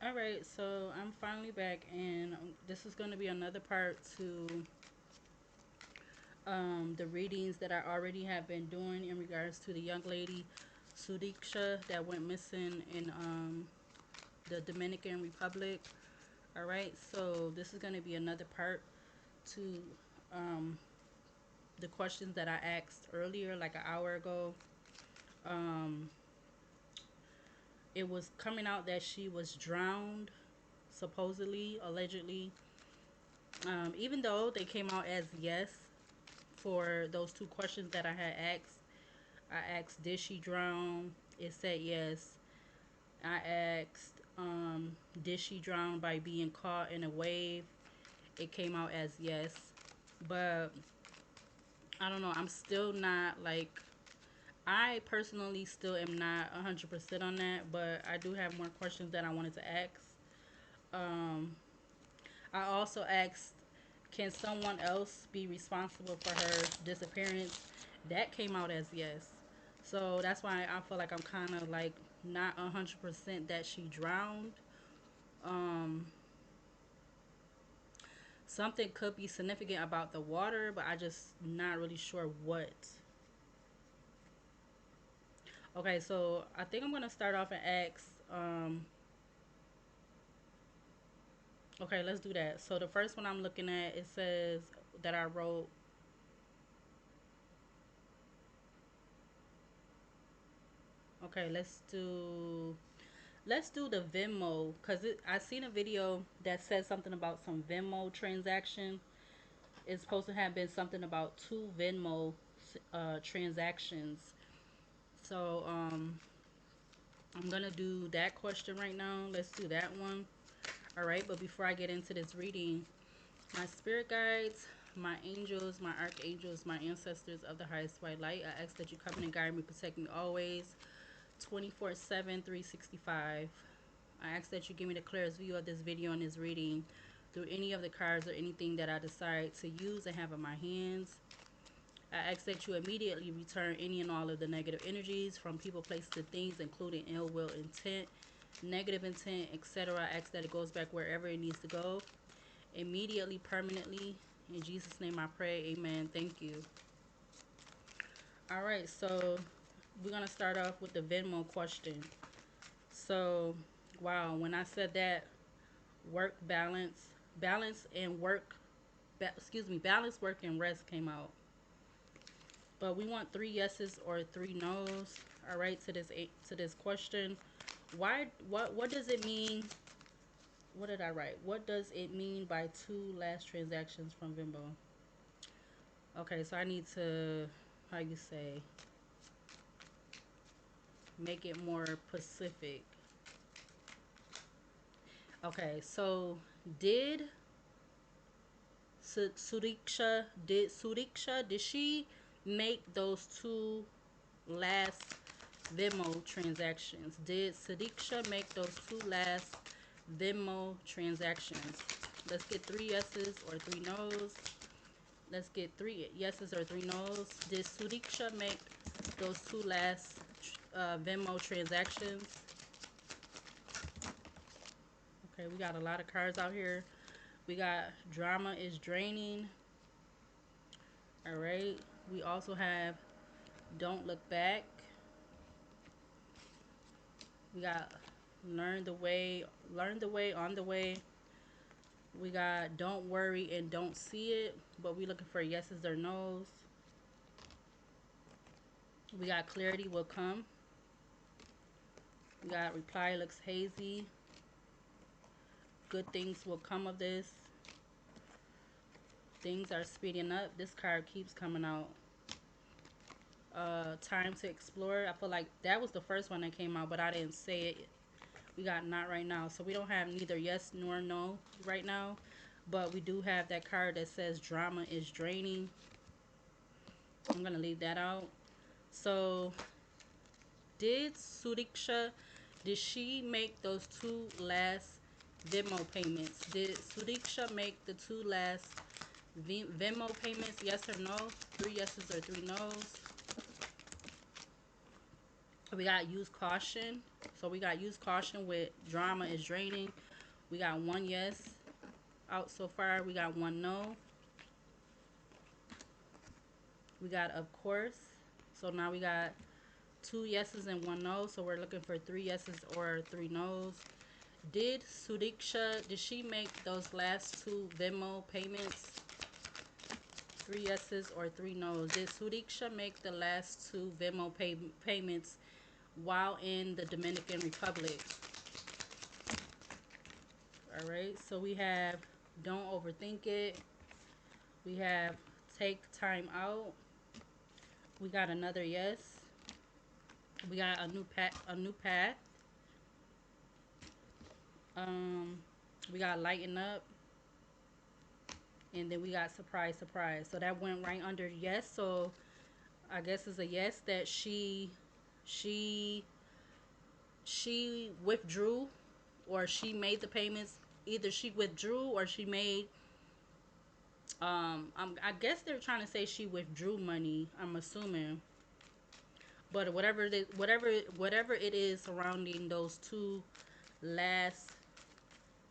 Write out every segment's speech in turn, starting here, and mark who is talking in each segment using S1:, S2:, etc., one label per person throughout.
S1: All right, so I'm finally back, and this is going to be another part to the readings that I already have been doing in regards to the young lady Sudiksha that went missing in the Dominican Republic. All right, so this is going to be another part to um, the questions that I asked earlier, like an hour ago. Um, it was coming out that she was drowned, supposedly, allegedly. Even though they came out as yes for those two questions that I had asked. I asked, did she drown? It said yes. I asked, did she drown by being caught in a wave? It came out as yes. But I don't know. I'm still not like, I personally still am not 100% on that, but I do have more questions that I wanted to ask. Um, I also asked, can someone else be responsible for her disappearance? That came out as yes. So that's why I feel like I'm kind of like not 100% that she drowned. Um, Something could be significant about the water, but I just not really sure what. Okay, so I think I'm gonna start off and ask. Okay, let's do that. So the first one I'm looking at, it says that I wrote. Okay, let's do the Venmo because I seen a video that said something about some Venmo transaction. It's supposed to have been something about two Venmo transactions. So I'm gonna do that question right now. Let's do that one. All right, but before I get into this reading, my spirit guides, my angels, my archangels, my ancestors of the highest white light, I ask that you come in and guide me, protect me always, 24/7, 365. I ask that you give me the clearest view of this video and this reading through any of the cards or anything that I decide to use and have in my hands. I ask that you immediately return any and all of the negative energies from people, places, and things, including ill will intent, negative intent, etc. I ask that it goes back wherever it needs to go, immediately, permanently. In Jesus' name I pray, amen. Thank you. All right, so we're going to start off with the Venmo question. So, wow, when I said that, work balance, balance and work, balance, work, and rest came out. But we want three yeses or three nos. All right, to this question. Why? What does it mean? What did I write? What does it mean by two last transactions from Venmo? Okay, so I need to, how you say, make it more specific. Okay, so did did she make those two last Venmo transactions? Did Sudiksha make those two last Venmo transactions? Let's get three yeses or three nos. Let's get three yeses or three nos. Did Sudiksha make those two last Venmo transactions? Okay, we got a lot of cards out here. We got drama is draining. All right. We also have don't look back. We got learn the way, on the way. We got don't worry and don't see it, but we looking for yeses or nos. We got clarity will come. We got reply looks hazy. Good things will come of this. Things are speeding up. This card keeps coming out. Time to explore. I feel like that was the first one that came out, but I didn't say it. We got not right now. So we don't have neither yes nor no right now. But we do have that card that says drama is draining. I'm going to leave that out. So did Sudiksha, did she make those two last Venmo payments? Did Sudiksha make the two last Venmo payments? Yes or no? Three yeses or three nos? We got use caution. So we got use caution with drama is draining. We got one yes out so far. We got one no. We got of course. So now we got two yeses and one no. So we're looking for three yeses or three no's. Did Sudiksha, did she make those last two Venmo payments? Three yeses or three no's. Did Sudiksha make the last two Venmo payments while in the Dominican Republic? All right, so we have don't overthink it. We have take time out. We got another yes. We got a new path. Um, we got lighten up, and then we got surprise, surprise. So that went right under yes. So I guess it's a yes that she withdrew, or she made the payments. Either she withdrew or she made. I guess they're trying to say she withdrew money. I'm assuming, but whatever it is surrounding those two last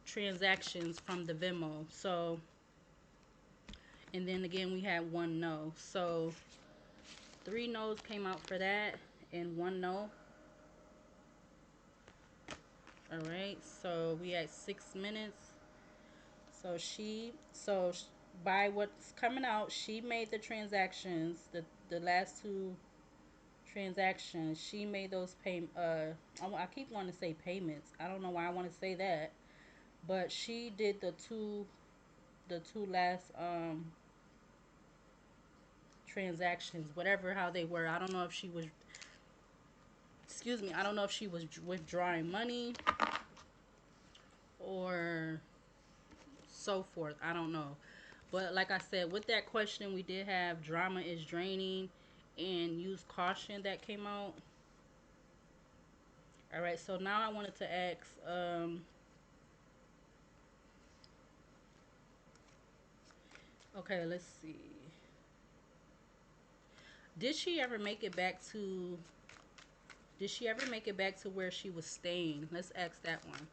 S1: transactions from the Venmo. So, and then again we had one no. So three no's came out for that and one no. All right. So we had 6 minutes. So by what's coming out, she made the transactions, the last two transactions. She made those I keep wanting to say payments. I don't know why I want to say that, but she did the two last transactions, whatever how they were. I don't know if she was, excuse me, I don't know if she was withdrawing money or so forth. I don't know. But like I said, with that question, we did have drama is draining and use caution that came out. All right, so now I wanted to ask, okay, let's see. Did she ever make it back to, did she ever make it back to where she was staying? Let's ask that one.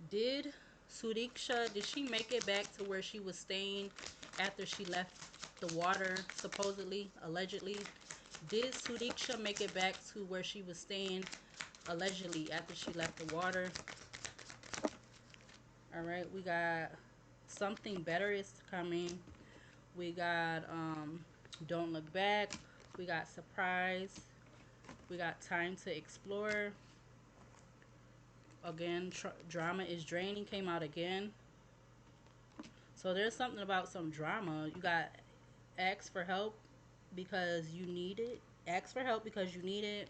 S1: Did Sudiksha, did she make it back to where she was staying after she left the water, supposedly, allegedly? Did Sudiksha make it back to where she was staying, allegedly, after she left the water? All right, we got something better is coming. We got don't look back. We got surprise. We got time to explore. Again, drama is draining came out again. So there's something about some drama. You got ask for help because you need it. Ask for help because you need it.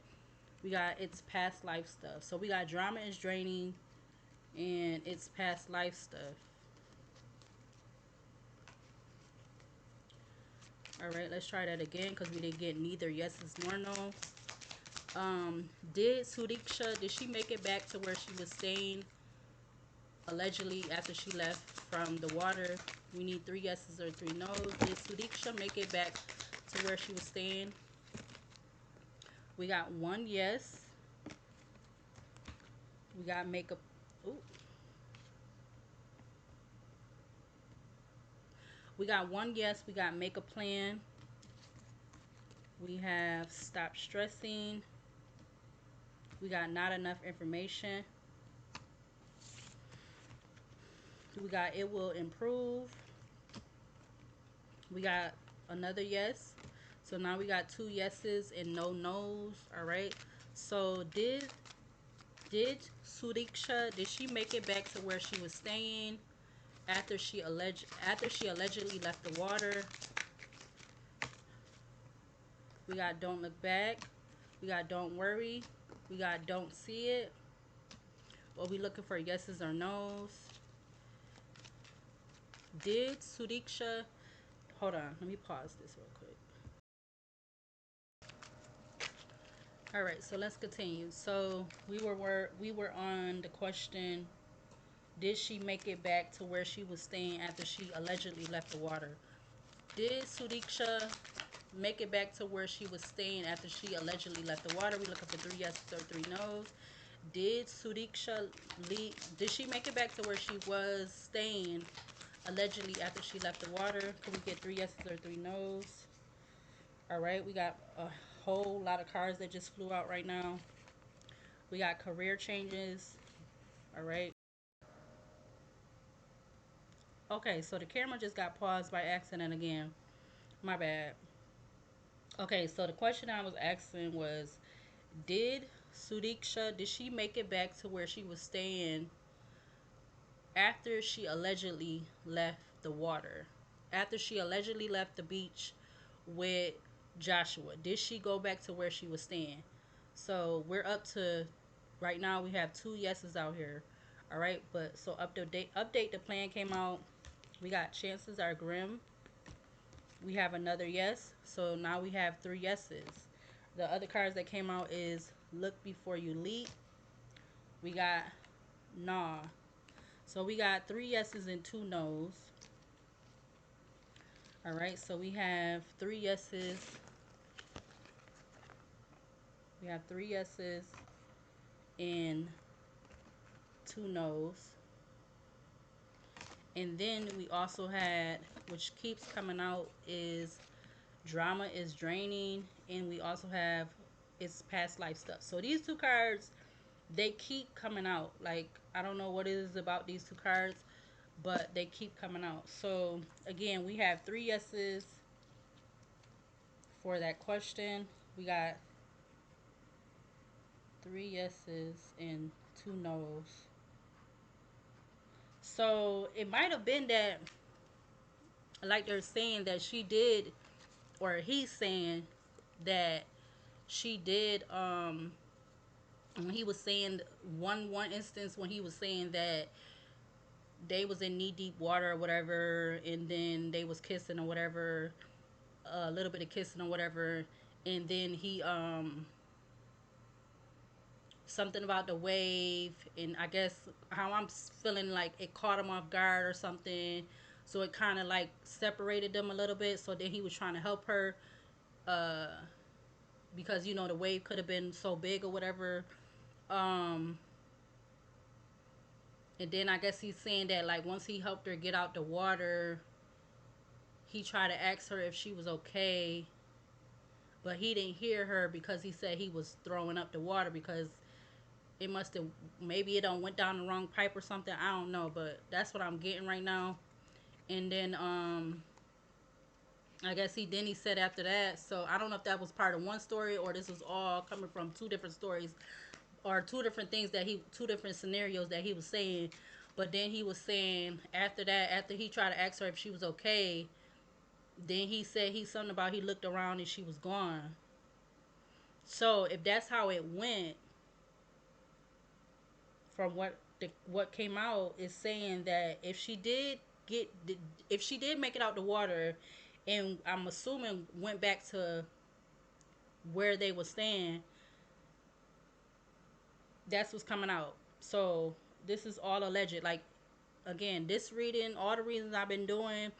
S1: We got it's past life stuff. So we got drama is draining and it's past life stuff. All right, let's try that again because we didn't get neither yeses nor no. Did Sudiksha, did she make it back to where she was staying allegedly after she left from the water? We need three yeses or three no's. Did Sudiksha make it back to where she was staying? We got one yes. We got make a, ooh. We got one yes. We got make a plan. We have stop stressing. We got not enough information. We got it will improve. We got another yes. So now we got two yeses and no no's. All right. So did Sudiksha, did she make it back to where she was staying after she allegedly left the water? We got don't look back. We got don't worry. We got don't see it. What we looking for, yeses or no's? Did Sudiksha, hold on, let me pause this real quick. All right, so let's continue. So we were on the question, did she make it back to where she was staying after she allegedly left the water? Did Sudiksha make it back to where she was staying after she allegedly left the water? We looking for 3 yeses or 3 no's. Did Sudiksha leave? Did she make it back to where she was staying allegedly after she left the water? Can we get 3 yeses or 3 no's? All right, we got a whole lot of cards that just flew out right now. We got career changes. All right. Okay, so the camera just got paused by accident again. My bad. Okay, so the question I was asking was, did Sudiksha, did she make it back to where she was staying after she allegedly left the water? After she allegedly left the beach with Joshua, did she go back to where she was staying? So we're up to, right now we have 2 yeses out here. All right, but so update the plan came out. We got chances are grim. We have another yes. So now we have 3 yeses. The other cards that came out is look before you leap. We got nah. So we got 3 yeses and 2 no's. All right, so we have 3 yeses. We have 3 yeses and 2 no's. And then we also had, which keeps coming out, is drama is draining. And we also have it's past life stuff. So these 2 cards, they keep coming out. Like, I don't know what it is about these 2 cards, but they keep coming out. So again, we have 3 yeses for that question. We got 3 yeses and 2 no's. So it might have been that, like they're saying that she did, or he's saying that she did, when he was saying one instance when he was saying that they was in knee deep water or whatever, and then they was kissing or whatever, a little bit of kissing or whatever, and then he something about the wave, and I guess how I'm feeling like it caught him off guard or something, so it kind of like separated them a little bit. So then he was trying to help her, uh because you know the wave could have been so big or whatever. um and then I guess he's saying that like once he helped her get out the water, he tried to ask her if she was okay, but he didn't hear her because he said he was throwing up the water, because it must have, maybe it don't went down the wrong pipe or something. I don't know, but that's what I'm getting right now. And then I guess he said after that. So I don't know if that was part of one story or this was all coming from 2 different stories, or 2 different things that he 2 different scenarios that he was saying. But then he was saying after that, after he tried to ask her if she was okay, then he said he's something about he looked around and she was gone. So if that's how it went, from what came out is saying that get if she did make it out the water, and I'm assuming went back to where they were staying, that's what's coming out. So this is all alleged. Like, again, this reading, all the readings I've been doing,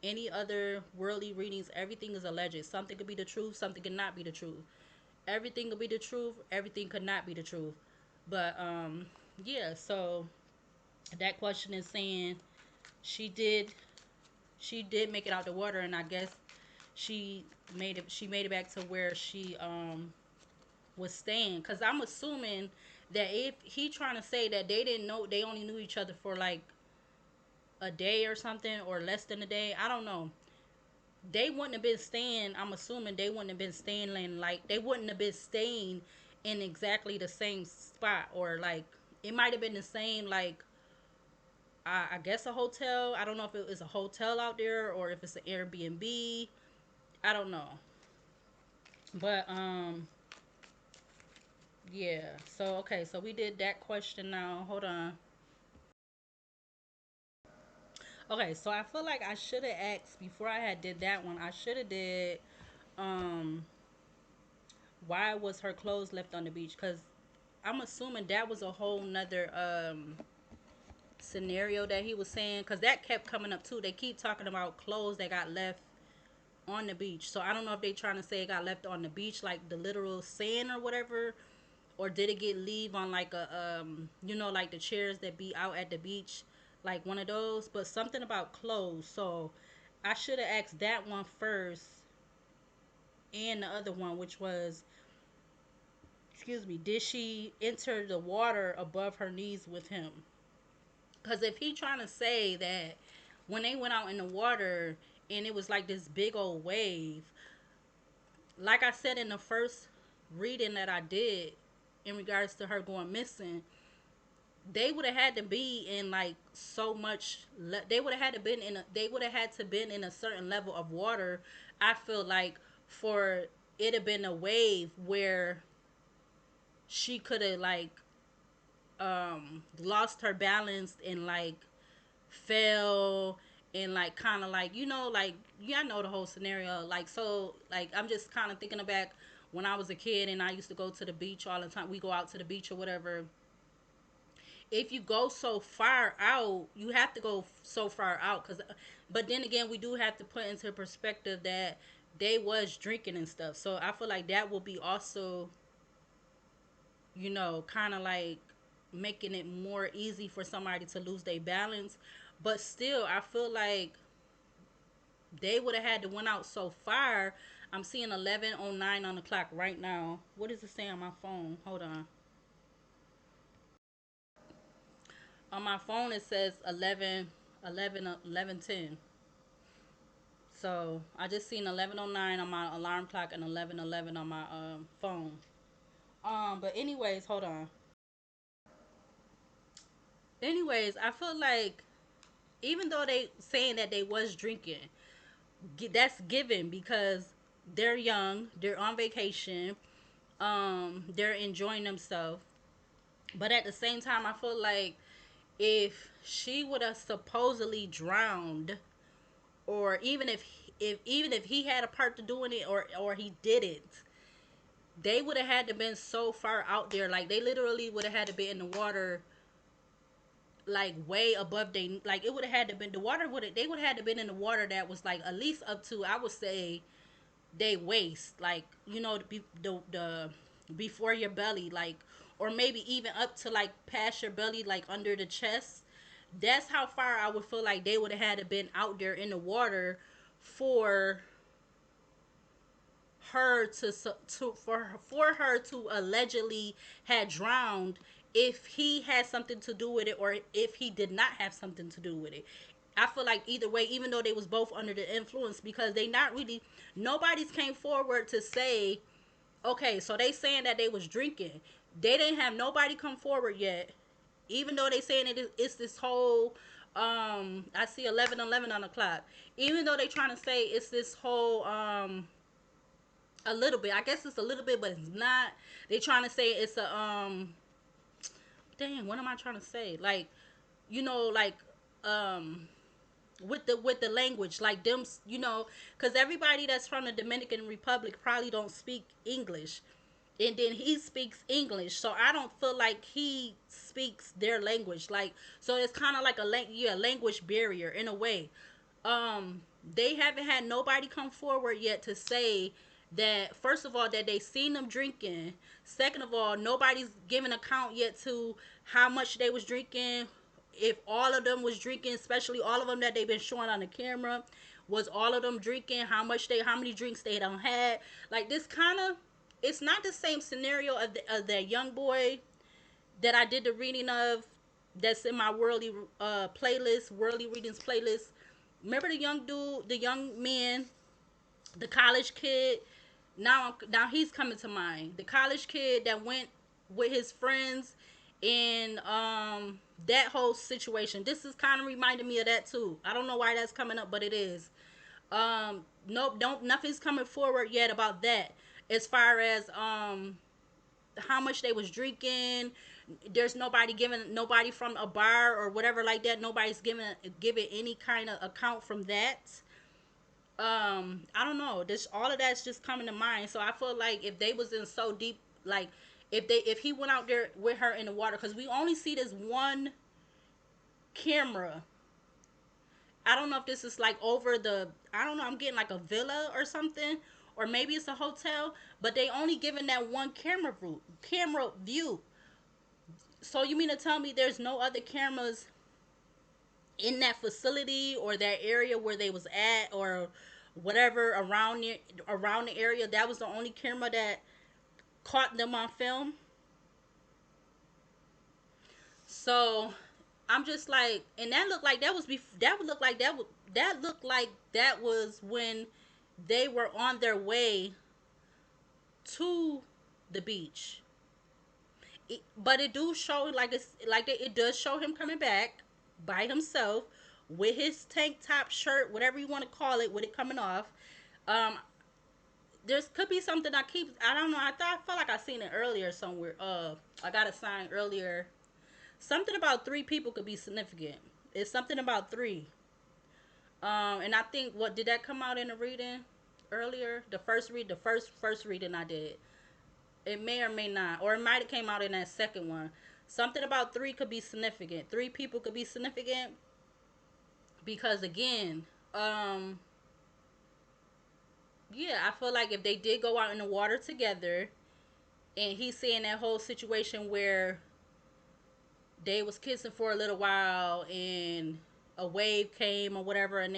S1: any other worldly readings, everything is alleged. Something could be the truth, something could not be the truth. Everything could be the truth, everything could not be the truth. But yeah, so that question is saying she did make it out the water, and I guess she made it back to where she was staying, because I'm assuming that if he trying to say that they didn't know, they only knew each other for like a day or something, or less than a day, I don't know, they wouldn't have been staying, I'm assuming they wouldn't have been staying in, like, they wouldn't have been staying in exactly the same spot, or like it might have been the same, like, I guess a hotel. I don't know if it is a hotel out there or if it's an Airbnb. I don't know. But yeah. So okay, so we did that question now. Hold on. Okay, so I feel like I should have asked before I had did that one. I should have did um why was her clothes left on the beach? Cuz I'm assuming that was a whole nother scenario that he was saying, cuz that kept coming up too. They keep talking about clothes that got left on the beach. So I don't know if they trying to say it got left on the beach, like the literal sand or whatever, or did it get leave on like a like the chairs that be out at the beach, like one of those. But something about clothes. So I should have asked that one first, and the other one, which was, excuse me, did she enter the water above her knees with him? Because if he trying to say that when they went out in the water and it was like this big old wave, like I said in the first reading that I did in regards to her going missing, they would have had to be in like so much. They would have had to been in. They would have had to been in a certain level of water. I feel like for it have been a wave where she could have like lost her balance and like fell and like kind of like like yeah, I know the whole scenario. Like so like I'm just kind of thinking back when I was a kid and I used to go to the beach all the time. We go out to the beach or whatever. If you go so far out, you have to go so far out because but then again we do have to put into perspective that they was drinking and stuff. So I feel like that will be also kind of like making it more easy for somebody to lose their balance. But still, I feel like they would have had to went out so far. I'm seeing 11:09 on the clock right now. What does it say on my phone? Hold on. On my phone it says 11:10. So I just seen 11:09 on my alarm clock and 11:11 on my phone. But anyways, hold on. Anyways, I feel like even though they saying that they was drinking, that's given because they're young, they're on vacation, they're enjoying themselves. But at the same time, I feel like if she would have supposedly drowned, or even if he had a part to doing it, or he didn't, they would have had to been so far out there. Like they literally would have had to be in the water, like way above they. Like it would have had to been the water would they would have had to been in the water that was like at least up to, I would say, they waist, like the before your belly, like, or maybe even up to like past your belly, like under the chest. That's how far I would feel like they would have had to been out there in the water for her for her to allegedly had drowned, if he had something to do with it or if he did not have something to do with it. I feel like either way, even though they was both under the influence, because they not really, nobody's came forward to say, okay, so they saying that they was drinking. They didn't have nobody come forward yet, even though they saying it's this whole I see 11:11 on the clock. Even though they trying to say it's this whole a little bit. I guess it's a little bit, but it's not. They trying to say it's a dang, what am I trying to say? Like, like um with the language, like them, because everybody that's from the Dominican Republic probably don't speak English, and then he speaks English, so I don't feel like he speaks their language. Like, so it's kind of like a language barrier in a way. They haven't had nobody come forward yet to say that, first of all, that they seen them drinking. Second of all, nobody's given account yet to how much they was drinking, if all of them was drinking, especially all of them that they've been showing on the camera. Was all of them drinking? How many drinks they don't had? Like, this kind of, it's not the same scenario of that young boy that I did the reading of, that's in my worldly readings playlist. Remember the young dude, the young man, the college kid. Now he's coming to mind. The college kid that went with his friends in that whole situation. This is kind of reminding me of that too. I don't know why that's coming up, but it is. Nope, don't nothing's coming forward yet about that. As far as how much they was drinking, there's nobody from a bar or whatever like that. Nobody's giving any kind of account from that. I don't know, this all of that's just coming to mind. So I feel like if they was in so deep, like if he went out there with her in the water, because we only see this one camera. I don't know if this is like over the, I don't know, I'm getting like a villa or something, or maybe it's a hotel, but they only giving that one camera view. So you mean to tell me there's no other cameras in that facility or that area where they was at, or whatever around the area? That was the only camera that caught them on film. So I'm just like, and that looked like that was that would look like that looked like that was when they were on their way to the beach. But it do show like it does show him coming back by himself with his tank top shirt, whatever you want to call it, with it coming off. Um, there's could be something I don't know. I felt like I seen it earlier somewhere. I got a sign earlier. Something about three people could be significant. It's something about three. And I think, what did that come out in the reading earlier? The first reading I did. It may or may not, or it might have came out in that second one. Something about three could be significant. Three people could be significant because, again, yeah, I feel like if they did go out in the water together, and he's seeing that whole situation where they was kissing for a little while and a wave came or whatever, and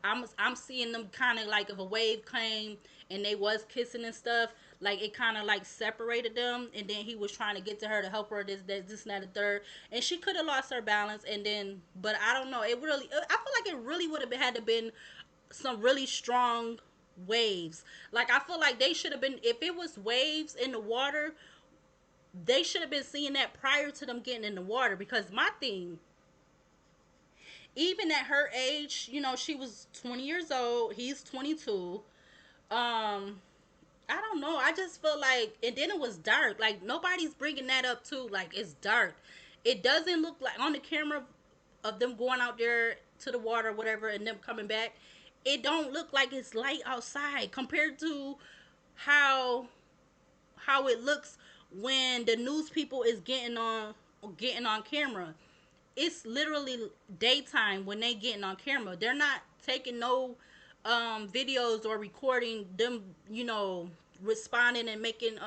S1: I'm seeing them kind of like, if a wave came and they was kissing and stuff, like it kind of like separated them, and then he was trying to get to her to help her, this and that, and third, and she could have lost her balance, and then, but I don't know, I feel like it really would have had to been some really strong waves. Like, I feel like they should have been, if it was waves in the water, they should have been seeing that prior to them getting in the water. Because my thing, even at her age, she was 20 years old, he's 22. I don't know, I just feel like, and then it was dark, like nobody's bringing that up too, like it's dark. It doesn't look like on the camera of them going out there to the water, whatever, and them coming back, it don't look like it's light outside compared to how it looks when the news people is getting on camera. It's literally daytime when they getting on camera. They're not taking no videos or recording them, responding and making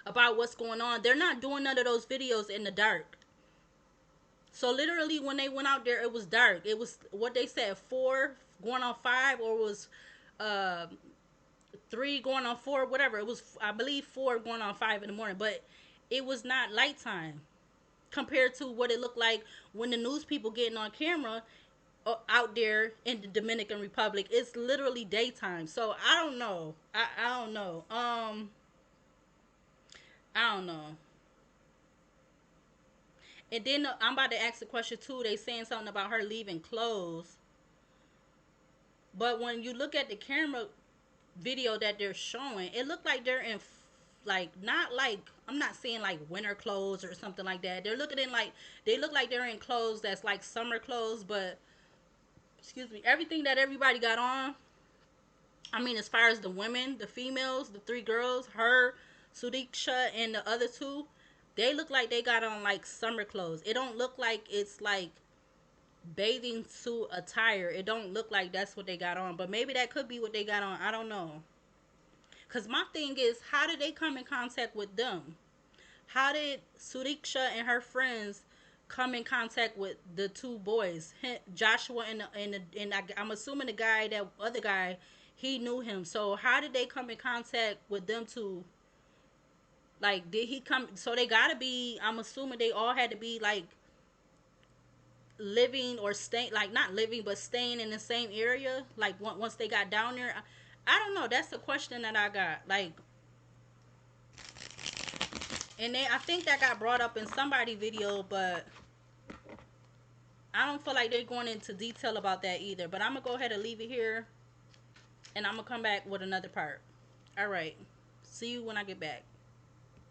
S1: about what's going on. They're not doing none of those videos in the dark. So literally when they went out there, it was dark. It was what they said, 4 going on 5, or it was uh 3 going on 4, whatever. It was, I believe, 4 going on 5 in the morning, but it was not light time compared to what it looked like when the news people getting on camera out there in the Dominican Republic. It's literally daytime. So I don't know. I don't know. I don't know. And then I'm about to ask a question too. They saying something about her leaving clothes, but when you look at the camera video that they're showing, it looked like they're in, like, not like, I'm not saying like winter clothes or something like that. They're looking in like, they look like they're in clothes that's like summer clothes, but excuse me, everything that everybody got on. I mean, as far as the women, the females, the 3 girls, her, Sudiksha, and the other 2, they look like they got on like summer clothes. It don't look like it's like bathing suit attire. It don't look like that's what they got on, but maybe that could be what they got on. I don't know. Because my thing is, how did they come in contact with them? How did Sudiksha and her friends come in contact with the 2 boys, Joshua I'm assuming the guy, that other guy, he knew him. So how did they come in contact with them 2? Like, did he come? So they gotta be. I'm assuming they all had to be like living or staying, like not living but staying in the same area. Like once they got down there, I don't know. That's the question that I got. Like, and I think that got brought up in somebody video, but I don't feel like they're going into detail about that either. But I'm gonna go ahead and leave it here, and I'm gonna come back with another part. All right. See you when I get back.